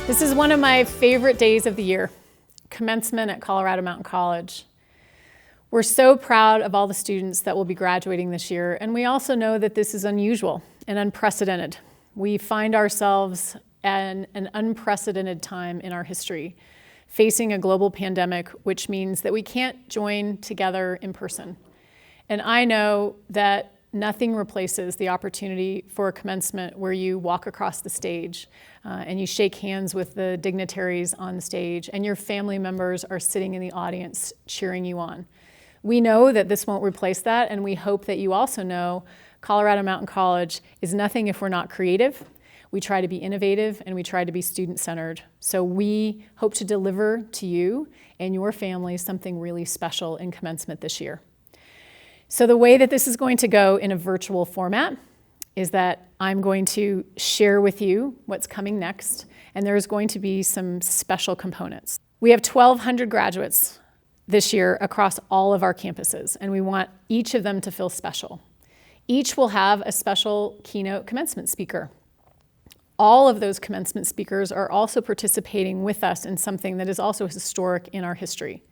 This is one of my favorite days of the year, commencement at Colorado Mountain College. We're so proud of all the students that will be graduating this year, and we also know that this is unusual and unprecedented. We find ourselves at an unprecedented time in our history, facing a global pandemic, which means that we can't join together in person. And I know that nothing replaces the opportunity for a commencement where you walk across the stage and you shake hands with the dignitaries on the stage, and your family members are sitting in the audience cheering you on. We know that this won't replace that, and we hope that you also know Colorado Mountain College is nothing if we're not creative. We try to be innovative, and we try to be student-centered. So we hope to deliver to you and your family something really special in commencement this year. So the way that this is going to go in a virtual format is that I'm going to share with you what's coming next, and there's going to be some special components. We have 1,200 graduates this year across all of our campuses, and we want each of them to feel special. Each will have a special keynote commencement speaker. All of those commencement speakers are also participating with us in something that is also historic in our history.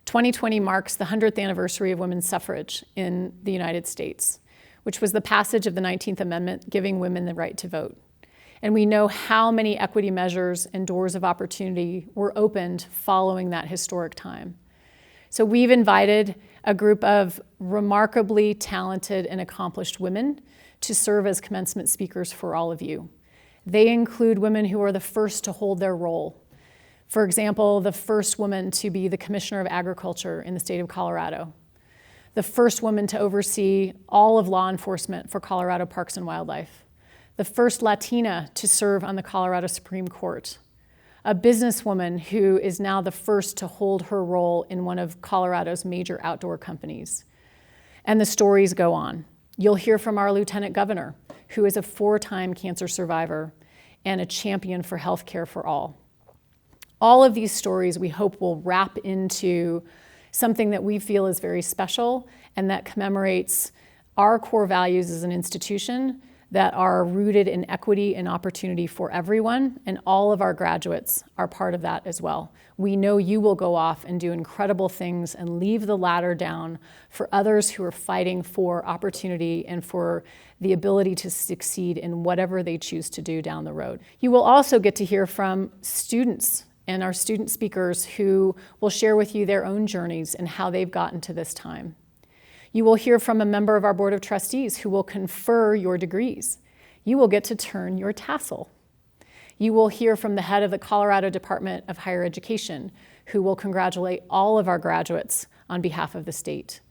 2020 marks the 100th anniversary of women's suffrage in the United States, which was the passage of the 19th Amendment giving women the right to vote. And we know how many equity measures and doors of opportunity were opened following that historic time. So we've invited a group of remarkably talented and accomplished women to serve as commencement speakers for all of you. They include women who are the first to hold their role. For example, the first woman to be the Commissioner of Agriculture in the state of Colorado, the first woman to oversee all of law enforcement for Colorado Parks and Wildlife, the first Latina to serve on the Colorado Supreme Court, a businesswoman who is now the first to hold her role in one of Colorado's major outdoor companies. And the stories go on. You'll hear from our Lieutenant Governor, who is a 4-time cancer survivor and a champion for health care for all. All of these stories we hope will wrap into something that we feel is very special and that commemorates our core values as an institution that are rooted in equity and opportunity for everyone, and all of our graduates are part of that as well. We know you will go off and do incredible things and leave the ladder down for others who are fighting for opportunity and for the ability to succeed in whatever they choose to do down the road. You will also get to hear from students and our student speakers who will share with you their own journeys and how they've gotten to this time. You will hear from a member of our Board of Trustees who will confer your degrees. You will get to turn your tassel. You will hear from the head of the Colorado Department of Higher Education, who will congratulate all of our graduates on behalf of the state.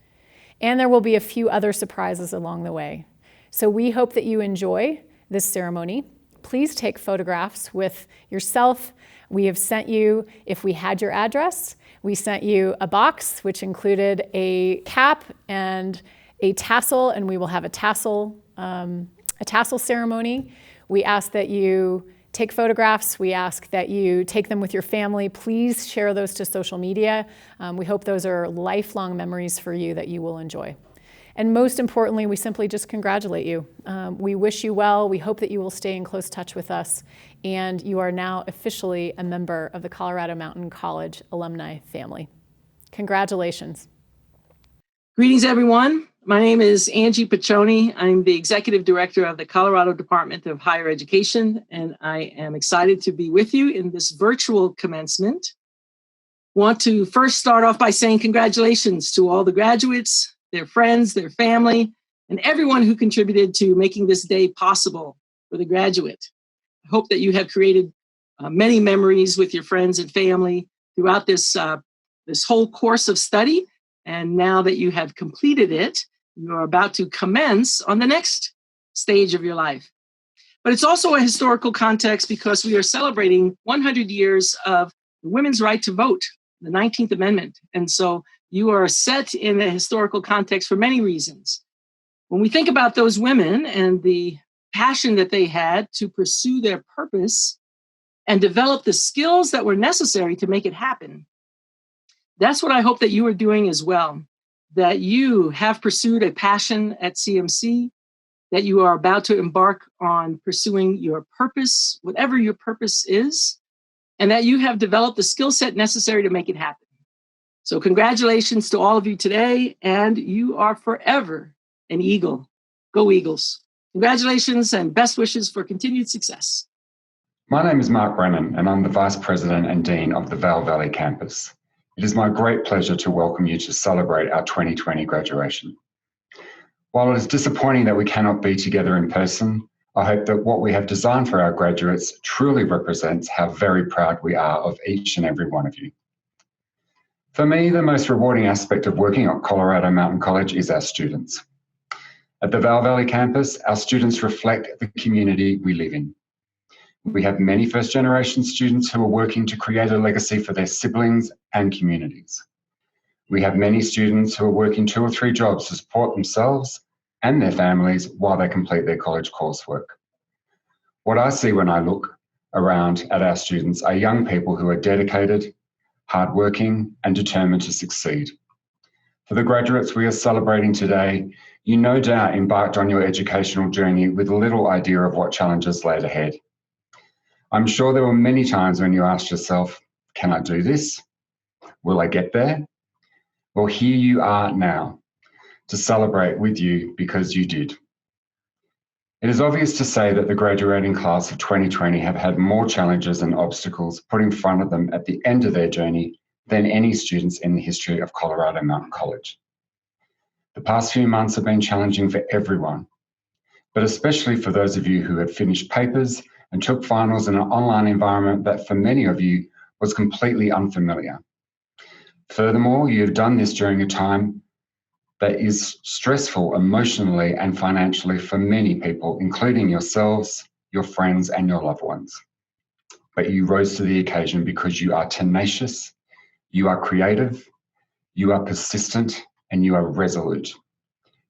And there will be a few other surprises along the way. So we hope that you enjoy this ceremony. Please take photographs with yourself. We have sent you, if we had your address, we sent you a box which included a cap and a tassel, and we will have a tassel ceremony. We ask that you take photographs. We ask that you take them with your family. Please share those to social media. We hope those are lifelong memories for you that you will enjoy. And most importantly, we simply just congratulate you. We wish you well. We hope that you will stay in close touch with us. And you are now officially a member of the Colorado Mountain College alumni family. Congratulations. Greetings, everyone. My name is Angie Paccione. I'm the Executive Director of the Colorado Department of Higher Education, and I am excited to be with you in this virtual commencement. Want to first start off by saying congratulations to all the graduates, their friends, their family, and everyone who contributed to making this day possible for the graduate. I hope that you have created many memories with your friends and family throughout this whole course of study. And now that you have completed it, you are about to commence on the next stage of your life. But it's also a historical context because we are celebrating 100 years of the women's right to vote, the 19th Amendment. And so you are set in a historical context for many reasons. When we think about those women and the passion that they had to pursue their purpose and develop the skills that were necessary to make it happen, that's what I hope that you are doing as well, that you have pursued a passion at CMC, that you are about to embark on pursuing your purpose, whatever your purpose is, and that you have developed the skill set necessary to make it happen. So congratulations to all of you today, and you are forever an Eagle. Go Eagles. Congratulations and best wishes for continued success. My name is Marc Brennan, and I'm the Vice President and Dean of the Vail Valley campus. It is my great pleasure to welcome you to celebrate our 2020 graduation. While it is disappointing that we cannot be together in person, I hope that what we have designed for our graduates truly represents how very proud we are of each and every one of you. For me, the most rewarding aspect of working at Colorado Mountain College is our students. At the Vail Valley campus, our students reflect the community we live in. We have many first-generation students who are working to create a legacy for their siblings and communities. We have many students who are working 2 or 3 jobs to support themselves and their families while they complete their college coursework. What I see when I look around at our students are young people who are dedicated, hardworking, and determined to succeed. For the graduates we are celebrating today, you no doubt embarked on your educational journey with little idea of what challenges laid ahead. I'm sure there were many times when you asked yourself, can I do this? Will I get there? Well, here you are now to celebrate with you because you did. It is obvious to say that the graduating class of 2020 have had more challenges and obstacles put in front of them at the end of their journey than any students in the history of Colorado Mountain College. The past few months have been challenging for everyone, but especially for those of you who have finished papers and took finals in an online environment that for many of you was completely unfamiliar. Furthermore, you have done this during a time that is stressful emotionally and financially for many people, including yourselves, your friends, and your loved ones. But you rose to the occasion because you are tenacious, you are creative, you are persistent, and you are resolute.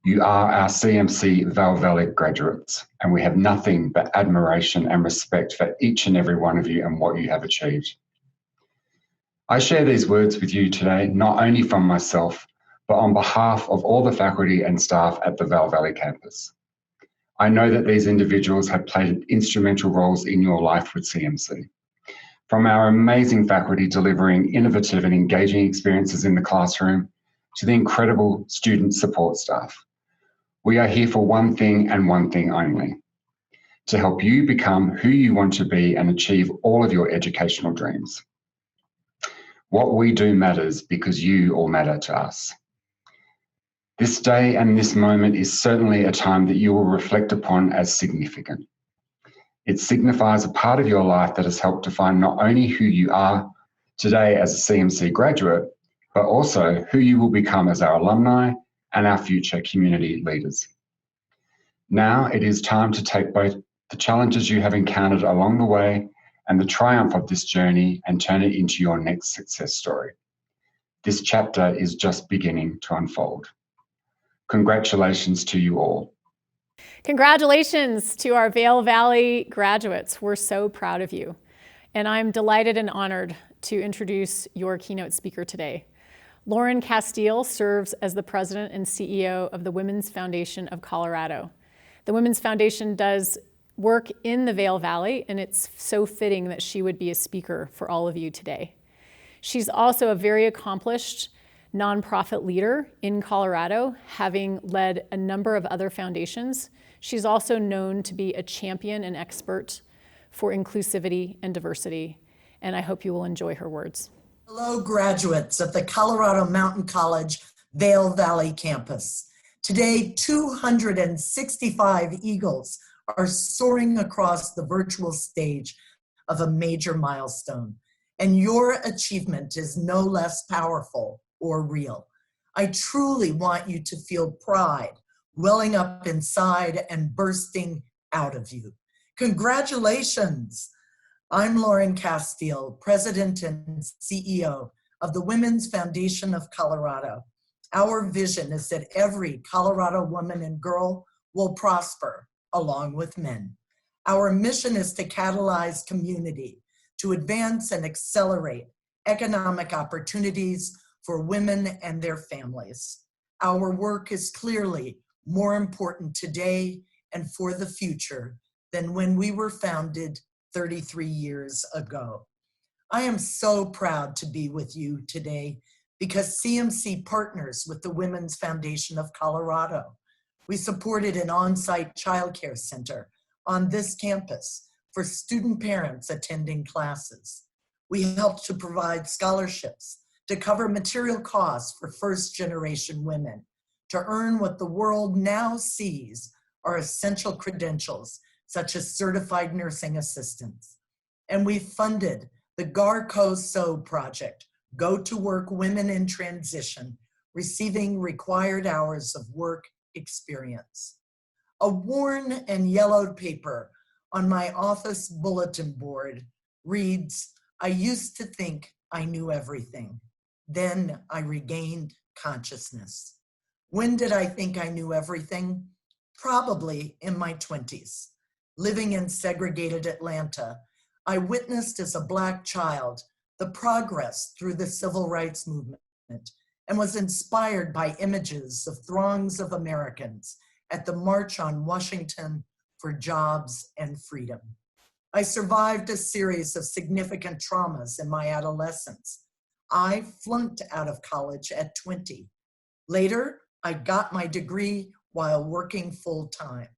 You are our CMC Vail Valley graduates, and we have nothing but admiration and respect for each and every one of you and what you have achieved. I share these words with you today, not only from myself, but on behalf of all the faculty and staff at the Vail Valley campus. I know that these individuals have played instrumental roles in your life with CMC. From our amazing faculty delivering innovative and engaging experiences in the classroom to the incredible student support staff. We are here for one thing and one thing only, to help you become who you want to be and achieve all of your educational dreams. What we do matters because you all matter to us. This day and this moment is certainly a time that you will reflect upon as significant. It signifies a part of your life that has helped define not only who you are today as a CMC graduate, but also who you will become as our alumni and our future community leaders. Now it is time to take both the challenges you have encountered along the way and the triumph of this journey and turn it into your next success story. This chapter is just beginning to unfold. Congratulations to you all. Congratulations to our Vail Valley graduates. We're so proud of you. And I'm delighted and honored to introduce your keynote speaker today. Lauren Casteel serves as the president and CEO of the Women's Foundation of Colorado. The Women's Foundation does work in the Vail Valley, and it's so fitting that she would be a speaker for all of you today. She's also a very accomplished nonprofit leader in Colorado, having led a number of other foundations. She's also known to be a champion and expert for inclusivity and diversity, and I hope you will enjoy her words. Hello, graduates of the Colorado Mountain College Vail Valley campus. Today, 265 Eagles are soaring across the virtual stage of a major milestone, and your achievement is no less powerful or real. I truly want you to feel pride welling up inside and bursting out of you. Congratulations! I'm Lauren Casteel, President and CEO of the Women's Foundation of Colorado. Our vision is that every Colorado woman and girl will prosper along with men. Our mission is to catalyze community, to advance and accelerate economic opportunities for women and their families. Our work is clearly more important today and for the future than when we were founded 33 years ago. I am so proud to be with you today because CMC partners with the Women's Foundation of Colorado. We supported an on-site childcare center on this campus for student parents attending classes. We helped to provide scholarships to cover material costs for first-generation women to earn what the world now sees are essential credentials, such as certified nursing assistants. And we funded the Gar-Co-So project, Go to Work Women in Transition, receiving required hours of work experience. A worn and yellowed paper on my office bulletin board reads, "I used to think I knew everything. Then I regained consciousness." When did I think I knew everything? Probably in my 20s. Living in segregated Atlanta, I witnessed as a Black child the progress through the civil rights movement and was inspired by images of throngs of Americans at the March on Washington for Jobs and Freedom. I survived a series of significant traumas in my adolescence. I flunked out of college at 20. Later, I got my degree while working full-time.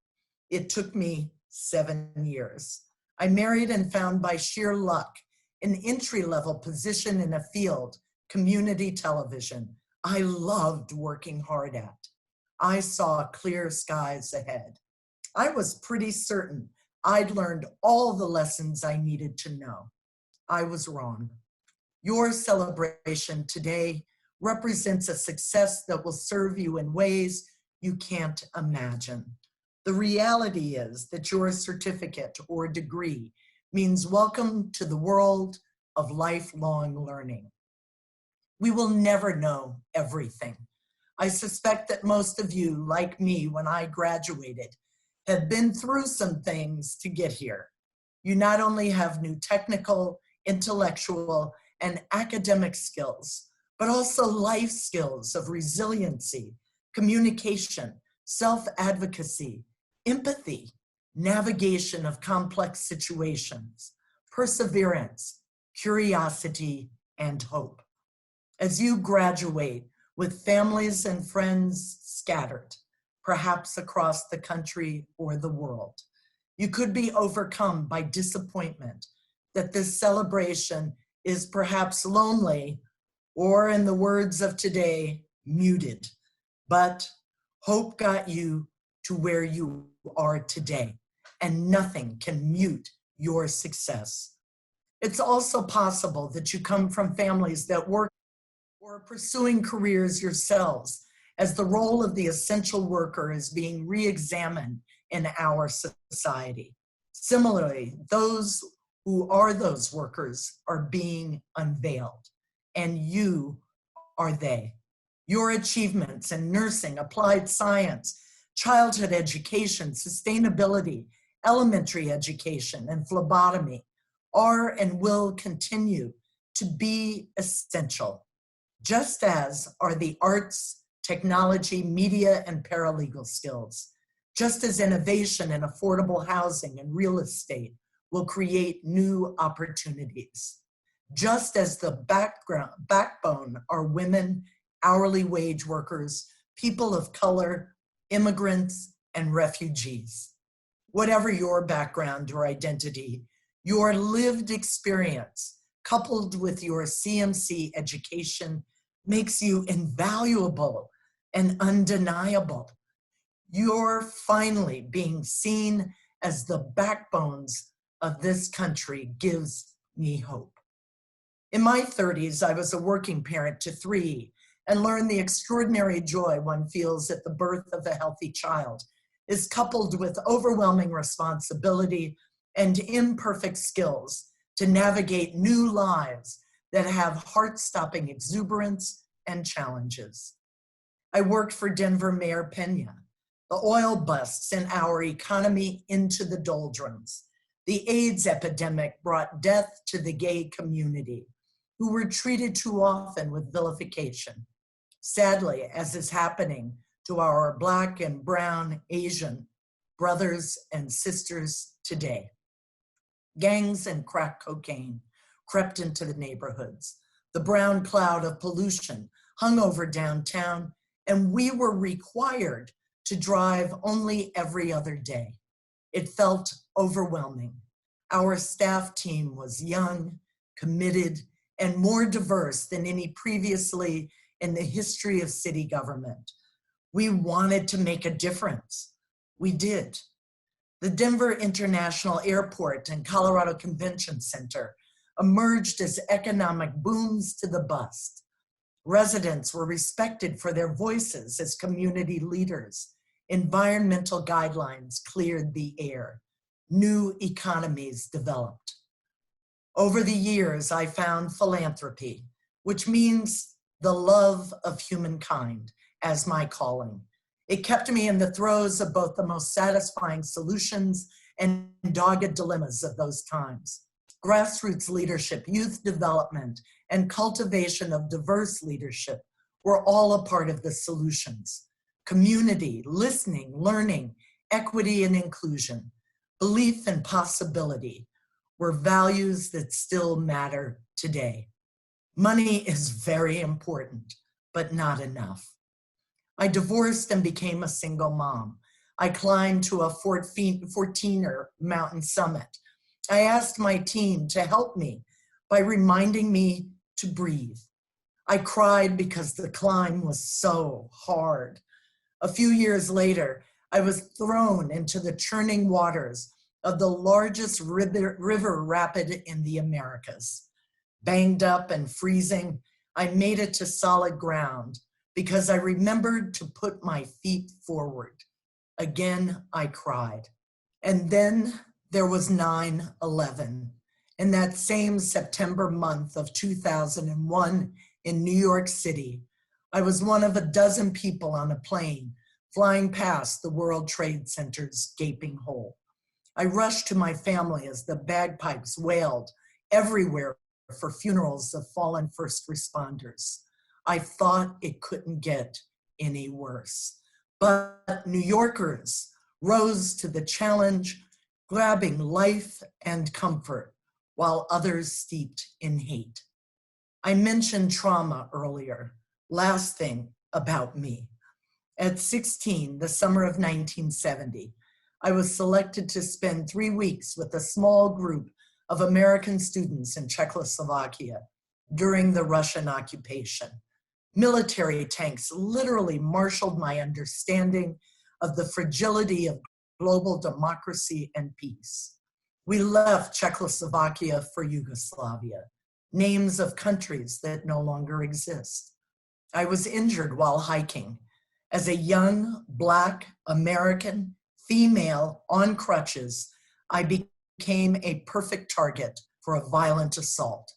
It took me 7 years. I married and found by sheer luck an entry-level position in a field, community television, I loved working hard at. I saw clear skies ahead. I was pretty certain I'd learned all the lessons I needed to know. I was wrong. Your celebration today represents a success that will serve you in ways you can't imagine. The reality is that your certificate or degree means welcome to the world of lifelong learning. We will never know everything. I suspect that most of you, like me when I graduated, have been through some things to get here. You not only have new technical, intellectual, and academic skills, but also life skills of resiliency, communication, self-advocacy, empathy, navigation of complex situations, perseverance, curiosity, and hope. As you graduate with families and friends scattered, perhaps across the country or the world, you could be overcome by disappointment that this celebration is perhaps lonely, or in the words of today, muted. But hope got you to where you are today, and nothing can mute your success. It's also possible that you come from families that work or are pursuing careers yourselves, as the role of the essential worker is being re-examined in our society. Similarly, those who are those workers are being unveiled, and you are they. Your achievements in nursing, applied science, childhood education, sustainability, elementary education, and phlebotomy are and will continue to be essential, just as are the arts, technology, media, and paralegal skills. Just as innovation in affordable housing and real estate will create new opportunities. Just as the backbone are women, hourly wage workers, people of color, immigrants, and refugees. Whatever your background or identity, your lived experience, coupled with your CMC education, makes you invaluable and undeniable. You're finally being seen as the backbones of this country gives me hope. In my 30s, I was a working parent to 3 and learned the extraordinary joy one feels at the birth of a healthy child is coupled with overwhelming responsibility and imperfect skills to navigate new lives that have heart-stopping exuberance and challenges. I worked for Denver Mayor Pena. The oil busts in our economy into the doldrums. The AIDS epidemic brought death to the gay community, who were treated too often with vilification. Sadly, as is happening to our Black and brown, Asian, brothers and sisters today. Gangs and crack cocaine crept into the neighborhoods. The brown cloud of pollution hung over downtown, and we were required to drive only every other day. It felt overwhelming. Our staff team was young, committed, and more diverse than any previously in the history of city government. We wanted to make a difference. We did. The Denver International Airport and Colorado Convention Center emerged as economic booms to the bust. Residents were respected for their voices as community leaders. Environmental guidelines cleared the air. New economies developed. Over the years, I found philanthropy, which means the love of humankind, as my calling. It kept me in the throes of both the most satisfying solutions and dogged dilemmas of those times. Grassroots leadership, youth development, and cultivation of diverse leadership were all a part of the solutions. Community, listening, learning, equity and inclusion, belief and possibility were values that still matter today. Money is very important, but not enough. I divorced and became a single mom. I climbed to a 14er mountain summit. I asked my team to help me by reminding me to breathe. I cried because the climb was so hard. A few years later, I was thrown into the churning waters of the largest river rapid in the Americas. Banged up and freezing, I made it to solid ground because I remembered to put my feet forward. Again, I cried. And then there was 9/11. In that same September month of 2001 in New York City, I was one of a dozen people on a plane flying past the World Trade Center's gaping hole. I rushed to my family as the bagpipes wailed everywhere for funerals of fallen first responders. I thought it couldn't get any worse. But New Yorkers rose to the challenge, grabbing life and comfort, while others steeped in hate. I mentioned trauma earlier. Last thing about me. At 16, the summer of 1970, I was selected to spend 3 weeks with a small group of American students in Czechoslovakia during the Russian occupation. Military tanks literally marshaled my understanding of the fragility of global democracy and peace. We left Czechoslovakia for Yugoslavia, names of countries that no longer exist. I was injured while hiking. As a young Black American female on crutches, I became a perfect target for a violent assault.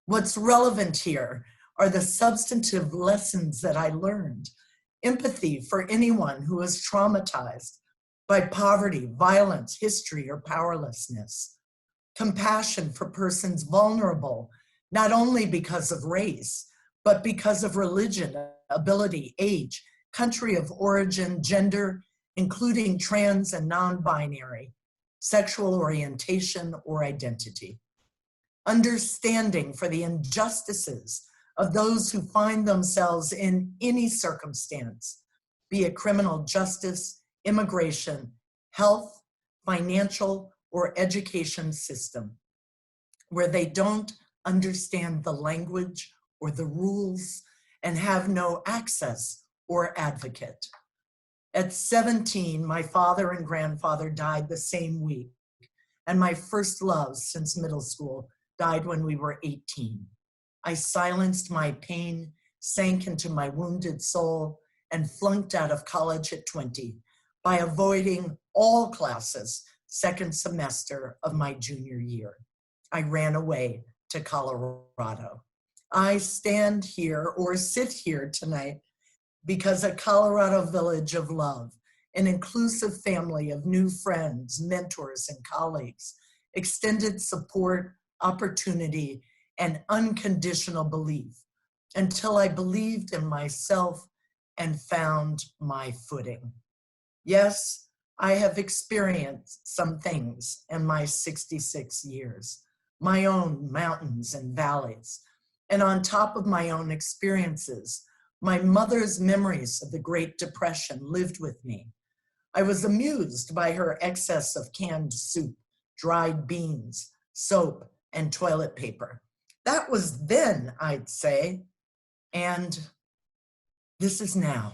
What's relevant here are the substantive lessons that I learned. Empathy for anyone who is traumatized by poverty, violence, history, or powerlessness. Compassion for persons vulnerable, not only because of race, but because of religion, ability, age, country of origin, gender, including trans and non-binary, sexual orientation or identity. Understanding for the injustices of those who find themselves in any circumstance, be it criminal justice, immigration, health, financial, or education system, where they don't understand the language or the rules and have no access or advocate. At 17, my father and grandfather died the same week, and my first love since middle school died when we were 18. I silenced my pain, sank into my wounded soul, and flunked out of college at 20 by avoiding all classes second semester of my junior year. I ran away to Colorado. I stand here or sit here tonight because a Colorado village of love, an inclusive family of new friends, mentors, and colleagues, extended support, opportunity, and unconditional belief until I believed in myself and found my footing. Yes, I have experienced some things in my 66 years, my own mountains and valleys. And on top of my own experiences, my mother's memories of the Great Depression lived with me. I was amused by her excess of canned soup, dried beans, soap, and toilet paper. That was then, I'd say, and this is now.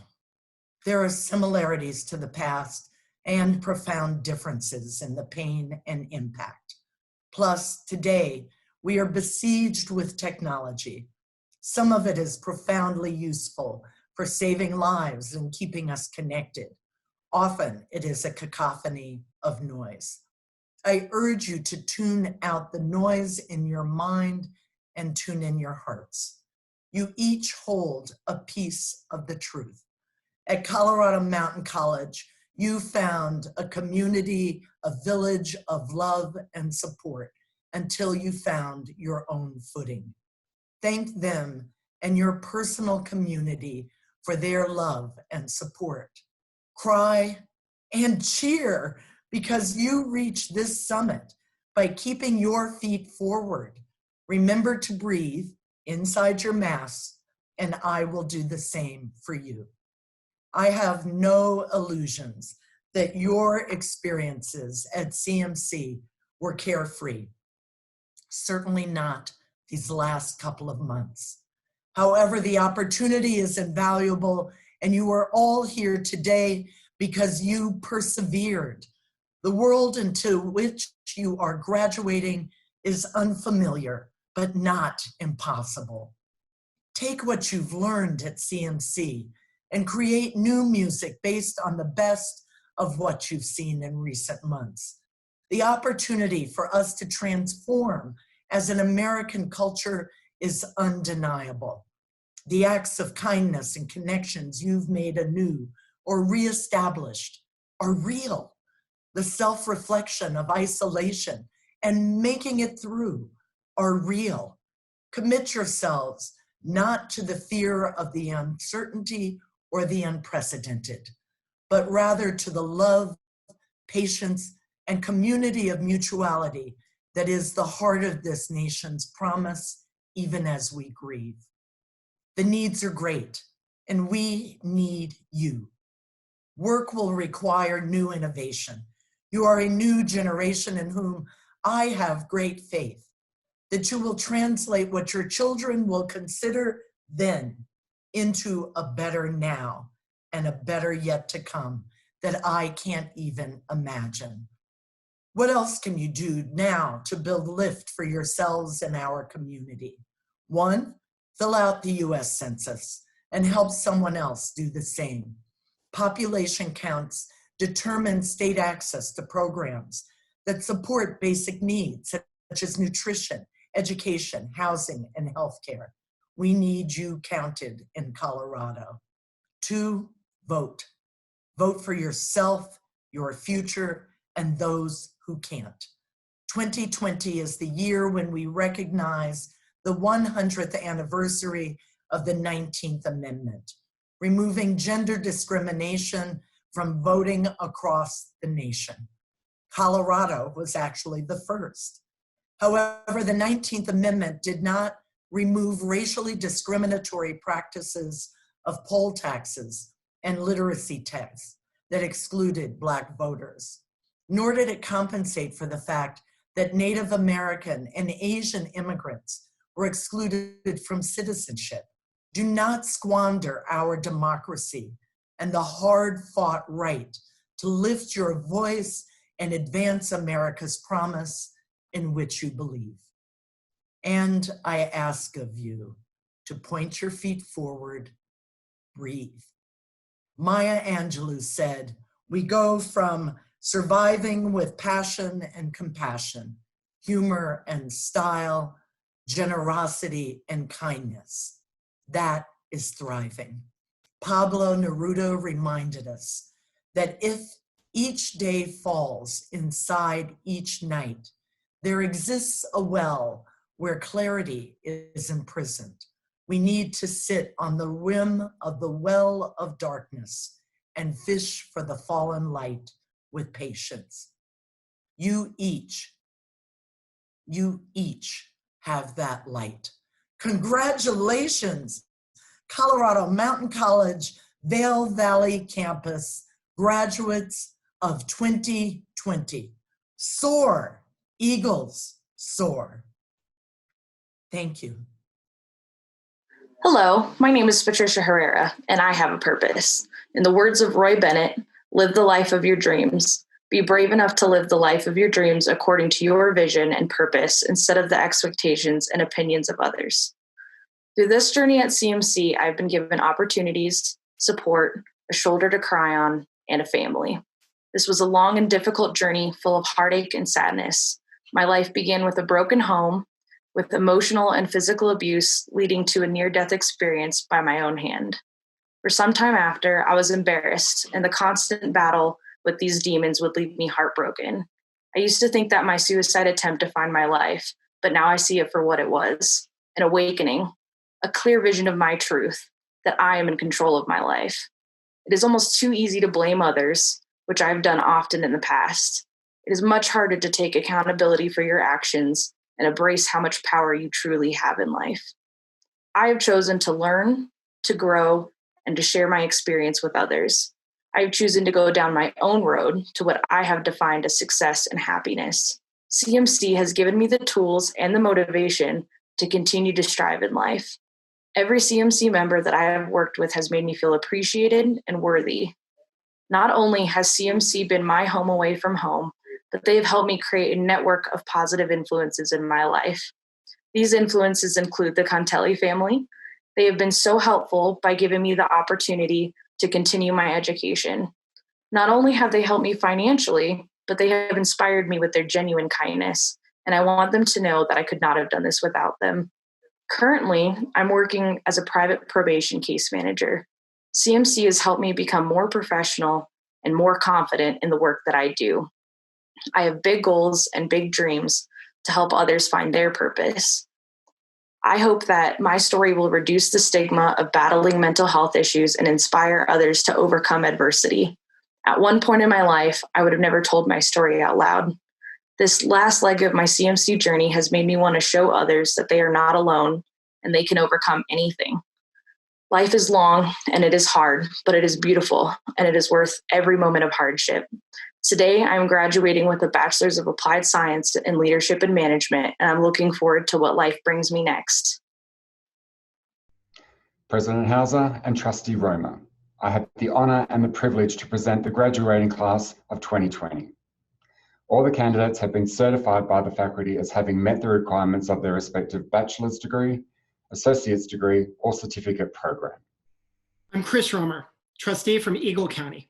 There are similarities to the past and profound differences in the pain and impact. Plus, today, we are besieged with technology. Some of it is profoundly useful for saving lives and keeping us connected. Often, it is a cacophony of noise. I urge you to tune out the noise in your mind and tune in your hearts. You each hold a piece of the truth. At Colorado Mountain College, you found a community, a village of love and support until you found your own footing. Thank them and your personal community for their love and support. Cry and cheer because you reached this summit by keeping your feet forward. Remember to breathe inside your mask, and I will do the same for you. I have no illusions that your experiences at CMC were carefree. Certainly not these last couple of months. However, the opportunity is invaluable, and you are all here today because you persevered. The world into which you are graduating is unfamiliar, but not impossible. Take what you've learned at CMC and create new music based on the best of what you've seen in recent months. The opportunity for us to transform as an American culture is undeniable. The acts of kindness and connections you've made anew or reestablished are real. The self-reflection of isolation and making it through are real. Commit yourselves not to the fear of the uncertainty or the unprecedented, but rather to the love, patience, and community of mutuality that is the heart of this nation's promise, even as we grieve. The needs are great, and we need you. Work will require new innovation. You are a new generation in whom I have great faith that you will translate what your children will consider then into a better now and a better yet to come that I can't even imagine. What else can you do now to build lift for yourselves and our community? 1, fill out the US Census and help someone else do the same. Population counts determine state access to programs that support basic needs such as nutrition, education, housing, and healthcare. We need you counted in Colorado. 2, vote. Vote for yourself, your future, and those who can't. 2020 is the year when we recognize the 100th anniversary of the 19th Amendment, removing gender discrimination from voting across the nation. Colorado was actually the first. However, the 19th Amendment did not remove racially discriminatory practices of poll taxes and literacy tests that excluded Black voters, nor did it compensate for the fact that Native American and Asian immigrants were excluded from citizenship. Do not squander our democracy and the hard-fought right to lift your voice and advance America's promise in which you believe. And I ask of you to point your feet forward, breathe. Maya Angelou said, we go from surviving with passion and compassion, humor and style, generosity and kindness. That is thriving. Pablo Neruda reminded us that if each day falls inside each night, there exists a well where clarity is imprisoned. We need to sit on the rim of the well of darkness and fish for the fallen light with patience. You each have that light. Congratulations, Colorado Mountain College, Vail Valley Campus, graduates of 2020. Soar, Eagles, soar. Thank you. Hello, my name is Patricia Hererra, and I have a purpose. In the words of Roy Bennett, live the life of your dreams. Be brave enough to live the life of your dreams according to your vision and purpose instead of the expectations and opinions of others. Through this journey at CMC, I've been given opportunities, support, a shoulder to cry on, and a family. This was a long and difficult journey full of heartache and sadness. My life began with a broken home, with emotional and physical abuse leading to a near-death experience by my own hand. For some time after, I was embarrassed, and the constant battle with these demons would leave me heartbroken. I used to think that my suicide attempt defined my life, but now I see it for what it was, an awakening, a clear vision of my truth, that I am in control of my life. It is almost too easy to blame others, which I've done often in the past. It is much harder to take accountability for your actions and embrace how much power you truly have in life. I have chosen to learn, to grow, and to share my experience with others. I have chosen to go down my own road to what I have defined as success and happiness. CMC has given me the tools and the motivation to continue to strive in life. Every CMC member that I have worked with has made me feel appreciated and worthy. Not only has CMC been my home away from home, but they have helped me create a network of positive influences in my life. These influences include the Contelli family. They have been so helpful by giving me the opportunity to continue my education. Not only have they helped me financially, but they have inspired me with their genuine kindness, and I want them to know that I could not have done this without them. Currently, I'm working as a private probation case manager. CMC has helped me become more professional and more confident in the work that I do. I have big goals and big dreams to help others find their purpose. I hope that my story will reduce the stigma of battling mental health issues and inspire others to overcome adversity. At one point in my life, I would have never told my story out loud. This last leg of my CMC journey has made me want to show others that they are not alone and they can overcome anything. Life is long and it is hard, but it is beautiful and it is worth every moment of hardship. Today, I'm graduating with a Bachelor's of Applied Science in Leadership and Management, and I'm looking forward to what life brings me next. President Hauser and Trustee Roma, I have the honor and the privilege to present the graduating class of 2020. All the candidates have been certified by the faculty as having met the requirements of their respective bachelor's degree, associate's degree, or certificate program. I'm Chris Romer, trustee from Eagle County.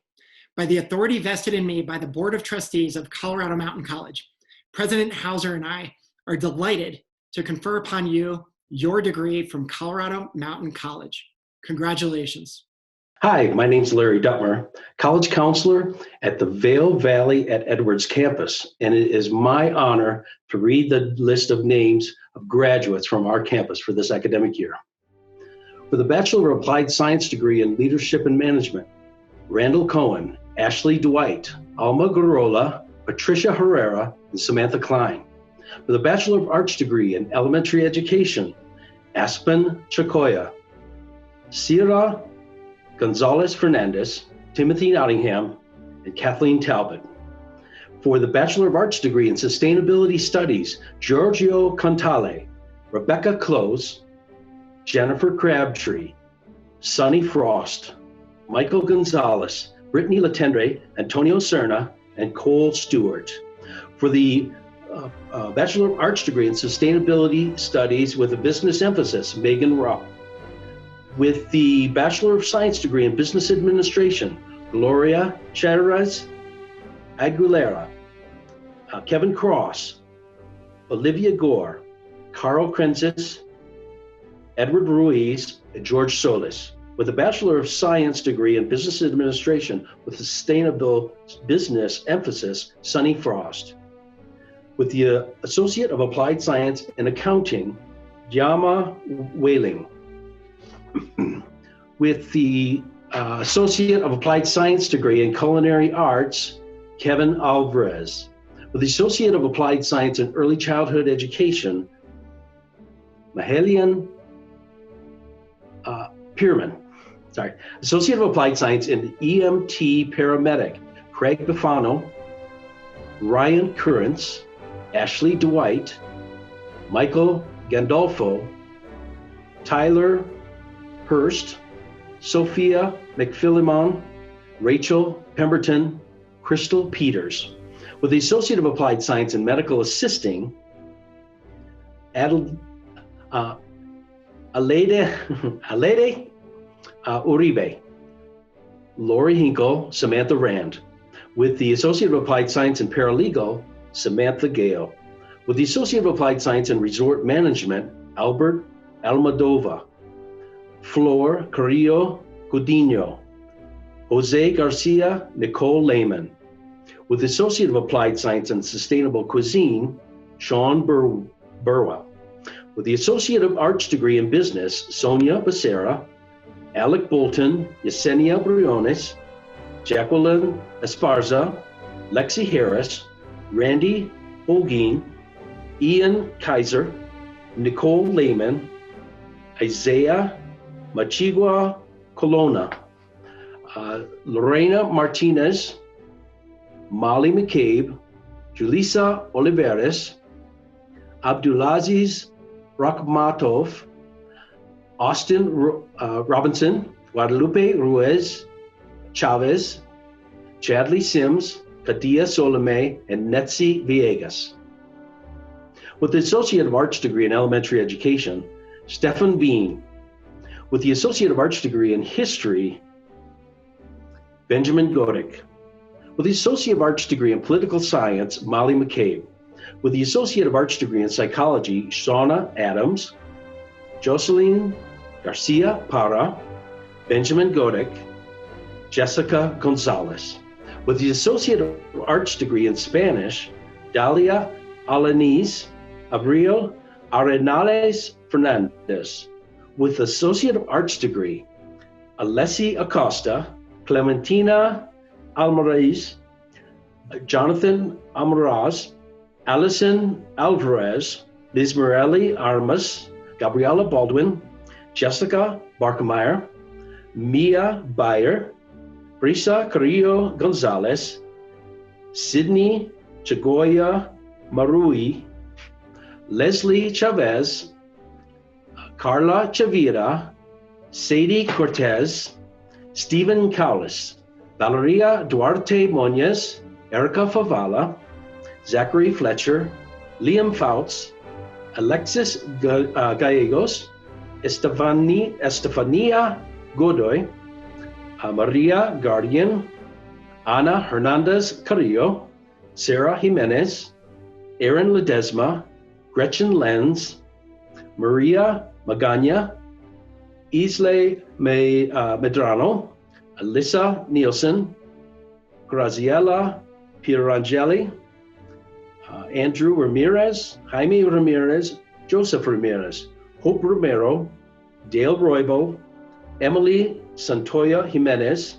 By the authority vested in me by the Board of Trustees of Colorado Mountain College, President Hauser and I are delighted to confer upon you your degree from Colorado Mountain College. Congratulations. Hi, my name's Larry Dutmer, college counselor at the Vail Valley at Edwards campus, and it is my honor to read the list of names of graduates from our campus for this academic year. For the Bachelor of Applied Science degree in Leadership and Management, Randall Cohen, Ashley Dwight, Alma Garola, Patricia Hererra, and Samantha Klein. For the Bachelor of Arts degree in Elementary Education, Aspen Chakoya, Sierra Gonzalez Fernandez, Timothy Nottingham, and Kathleen Talbot. For the Bachelor of Arts degree in Sustainability Studies, Giorgio Contale, Rebecca Close, Jennifer Crabtree, Sonny Frost, Michael Gonzalez, Brittany Latendre, Antonio Serna, and Cole Stewart. For the Bachelor of Arts degree in Sustainability Studies with a business emphasis, Megan Rupp. With the Bachelor of Science degree in Business Administration, Gloria Chatteras Aguilera, Kevin Cross, Olivia Gore, Carl Krenzis, Edward Ruiz, and George Solis. With a Bachelor of Science degree in Business Administration with a Sustainable Business emphasis, Sonny Frost. With the Associate of Applied Science in Accounting, Yama Whaling. With the Associate of Applied Science degree in Culinary Arts, Kevin Alvarez. With the Associate of Applied Science in Early Childhood Education, Mahalian Pierman. Associate of Applied Science in EMT Paramedic, Craig Bufano, Ryan Currents, Ashley Dwight, Michael Gandolfo, Tyler Hurst, Sophia McPhilimon, Rachel Pemberton, Crystal Peters. With the Associate of Applied Science in Medical Assisting, Alede Uribe, Lori Hinkle, Samantha Rand. With the Associate of Applied Science in Paralegal, Samantha Gale. With the Associate of Applied Science in Resort Management, Albert Almadova, Flor Carrillo Godinho, Jose Garcia Nicole Lehman. With the Associate of Applied Science in Sustainable Cuisine, Sean Burwell. With the Associate of Arts degree in Business, Sonia Becerra, Alec Bolton, Yesenia Briones, Jacqueline Esparza, Lexi Harris, Randy Holguin, Ian Kaiser, Nicole Lehman, Isaiah Machigua Colonna, Lorena Martinez, Molly McCabe, Julissa Oliveres, Abdulaziz Rakhmatov, Austin Robinson, Guadalupe Ruiz Chavez, Chadley Sims, Kadia Solome, and Netzi Villegas. With the Associate of Arts degree in Elementary Education, Stefan Bean. With the Associate of Arts degree in History, Benjamin Godick. With the Associate of Arts degree in Political Science, Molly McCabe. With the Associate of Arts degree in Psychology, Shauna Adams, Jocelyn Garcia Parra, Benjamin Godick, Jessica Gonzalez. With the Associate of Arts degree in Spanish, Dalia Alanis Abril Arenales Fernandez. With Associate of Arts degree, Alessi Acosta, Clementina Almaraz, Jonathan Amaraz, Allison Alvarez, Liz Morelli Armas, Gabriela Baldwin, Jessica Barkemeyer, Mia Bayer, Brisa Carrillo Gonzalez, Sydney Chagoya Marui, Leslie Chavez, Carla Chavira, Sadie Cortez, Stephen Cowlis, Valeria Duarte Monez, Erica Favala, Zachary Fletcher, Liam Fouts, Alexis Gallegos, Estefania Godoy, Maria Guardian, Ana Hernandez Carrillo, Sarah Jimenez, Aaron Ledesma, Gretchen Lenz, Maria Magana, Isle Medrano, Alyssa Nielsen, Graziella Pierangeli, Andrew Ramirez, Jaime Ramirez, Joseph Ramirez, Hope Romero, Dale Roybal, Emily Santoya Jimenez,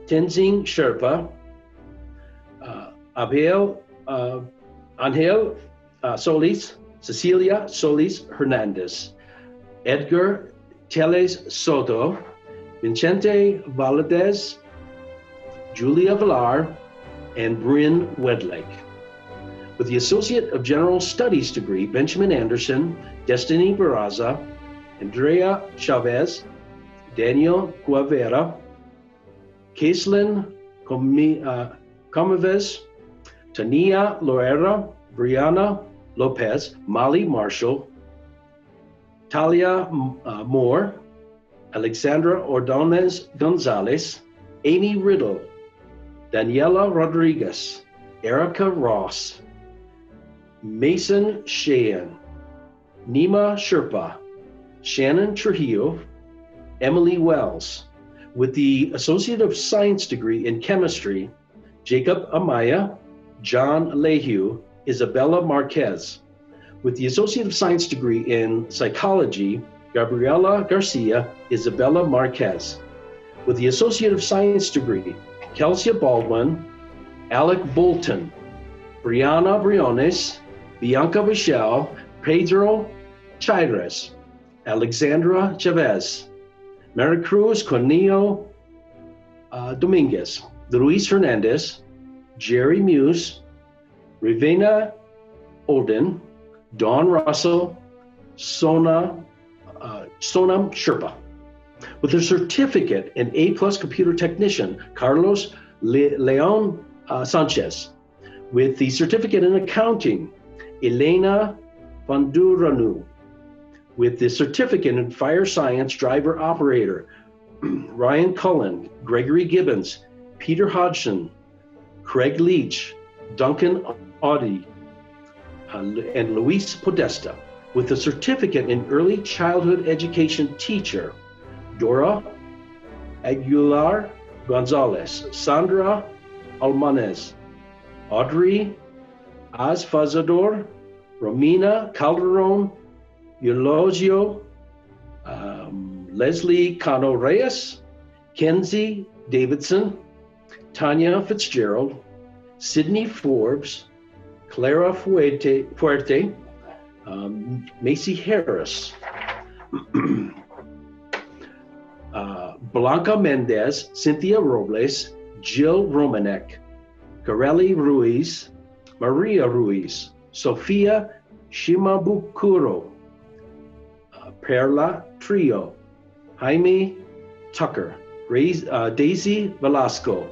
Tenzing Sherpa, Angel Solis, Cecilia Solis Hernandez, Edgar Teles Soto, Vincente Valadez, Julia Villar, and Bryn Wedlake. With the Associate of General Studies degree, Benjamin Anderson, Destiny Barraza, Andrea Chavez, Daniel Guevara, Caitlin Comaves, Tania Loera, Brianna Lopez, Molly Marshall, Talia Moore, Alexandra Ordonez Gonzalez, Amy Riddle, Daniela Rodriguez, Erica Ross, Mason Sheehan, Nima Sherpa, Shannon Trujillo, Emily Wells. With the Associate of Science degree in Chemistry, Jacob Amaya, John Lehue, Isabella Marquez. With the Associate of Science degree in Psychology, Gabriela Garcia, Isabella Marquez. With the Associate of Science degree, Kelsia Baldwin, Alec Bolton, Brianna Briones, Bianca Michelle, Pedro Chaires, Alexandra Chavez, Maricruz Cornillo Dominguez, Luis Hernandez, Jerry Muse, Ravena Olden, Dawn Russell, Sonam Sherpa. With a certificate in A+ computer technician, Carlos Leon Sanchez. With the certificate in accounting, Elena Vanduranu. With the certificate in fire science driver operator, Ryan Cullen, Gregory Gibbons, Peter Hodgson, Craig Leach, Duncan Audie, and Luis Podesta. With the certificate in early childhood education teacher, Dora Aguilar Gonzalez, Sandra Almanez, Audrey Azfazador, Romina Calderon, Eulogio, Leslie Cano Reyes, Kenzie Davidson, Tanya Fitzgerald, Sydney Forbes, Clara Fuerte, Macy Harris, Blanca Mendez, Cynthia Robles, Jill Romanek, Kareli Ruiz, Maria Ruiz, Sofia Shimabukuro, Perla Trio, Jaime Tucker, Daisy Velasco,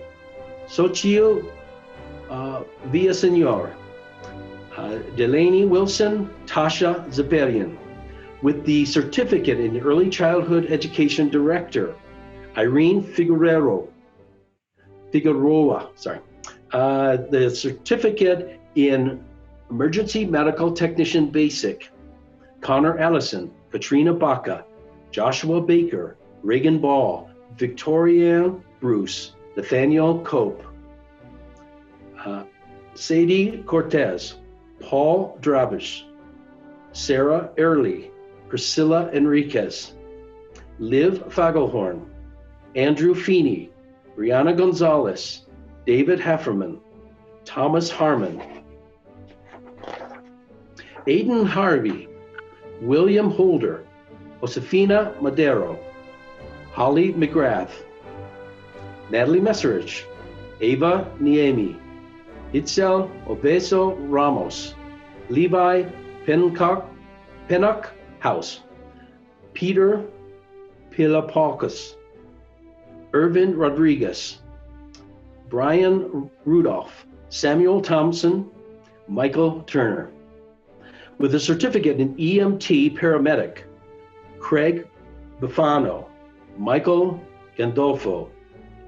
Xochitl Villasenor, Delaney Wilson, Tasha Zaparian. With the certificate in early childhood education director, Irene Figueroa, the certificate in emergency medical technician basic, Connor Allison, Katrina Baca, Joshua Baker, Reagan Ball, Victoria Bruce, Nathaniel Cope, Sadie Cortez, Paul Drabish, Sarah Early, Priscilla Enriquez, Liv Fagelhorn, Andrew Feeney, Brianna Gonzalez, David Hefferman, Thomas Harmon, Aiden Harvey, William Holder, Josefina Madero, Holly McGrath, Natalie Messerich, Ava Niemi, Itzel Obeso Ramos, Levi Pennock House, Peter Pilapaukas, Irvin Rodriguez, Brian Rudolph, Samuel Thompson, Michael Turner. With a certificate in EMT paramedic, Craig Bufano, Michael Gandolfo,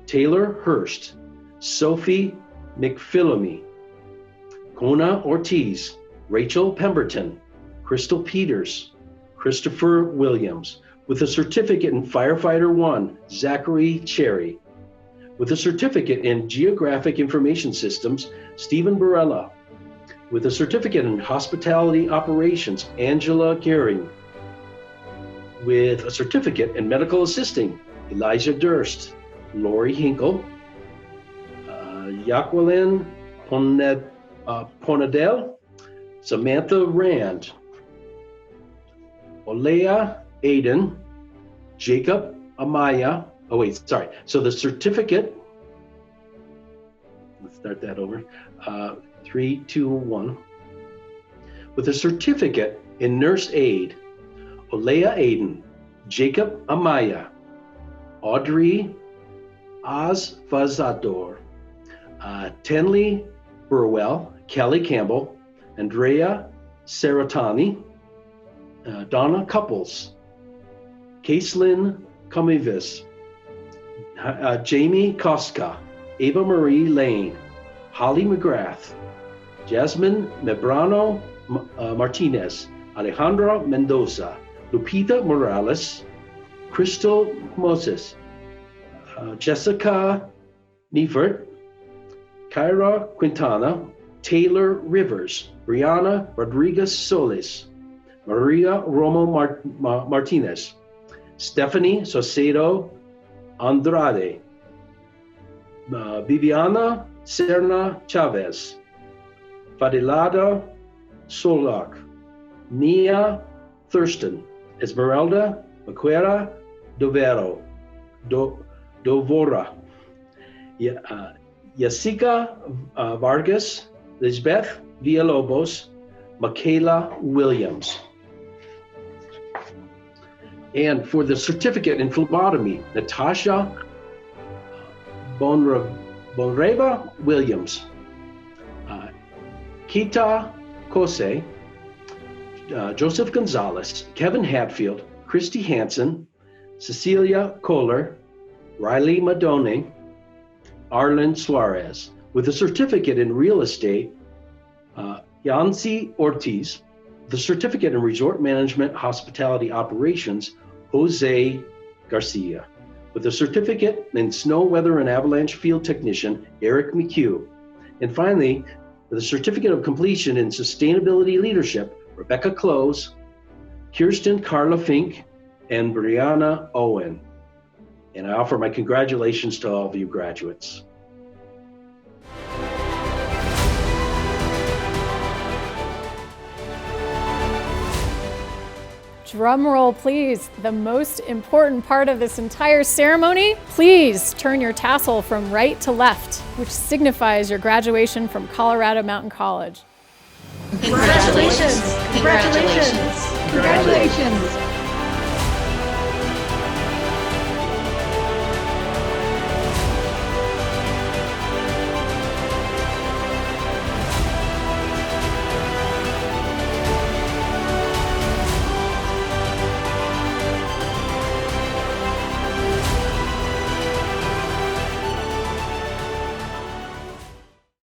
Taylor Hurst, Sophie McPhillamy, Kona Ortiz, Rachel Pemberton, Crystal Peters, Christopher Williams. With a certificate in Firefighter 1, Zachary Cherry. With a certificate in Geographic Information Systems, Stephen Barella. With a certificate in Hospitality Operations, Angela Gehring. With a certificate in Medical Assisting, Elijah Durst, Lori Hinkle, Jacqueline Ponadel, Samantha Rand, Olea Aiden, Jacob Amaya. Oh wait, sorry. So the certificate, let's start that over. 3, 2, 1. With a certificate in nurse aid, Olea Aiden, Jacob Amaya, Audrey Azfazador, Tenley Burwell, Kelly Campbell, Andrea Saratani, Donna Couples, Caitlin Comivis, Jamie Koska, Ava Marie Lane, Holly McGrath, Jasmine Mebrano Martinez, Alejandra Mendoza, Lupita Morales, Crystal Moses, Jessica Neifert, Kyra Quintana, Taylor Rivers, Brianna Rodriguez Solis, Maria Romo Martinez, Stephanie Saucedo Andrade, Viviana Serna Chavez, Fadilada Solak, Nia Thurston, Esmeralda Maquera Dovora, Jessica Vargas, Lisbeth Villalobos, Michaela Williams. And for the certificate in phlebotomy, Natasha Bonreva Williams, Kita Kose, Joseph Gonzalez, Kevin Hatfield, Christy Hansen, Cecilia Kohler, Riley Madone, Arlen Suarez. With a certificate in real estate, Yancy Ortiz. The certificate in resort management, hospitality operations, Jose Garcia. With a certificate in snow, weather, and avalanche field technician, Eric McHugh. And finally, with a certificate of completion in sustainability leadership, Rebecca Close, Kirsten Carla Fink, and Brianna Owen. And I offer my congratulations to all of you graduates. Drum roll, please. The most important part of this entire ceremony, please turn your tassel from right to left, which signifies your graduation from Colorado Mountain College. Congratulations! Congratulations! Congratulations.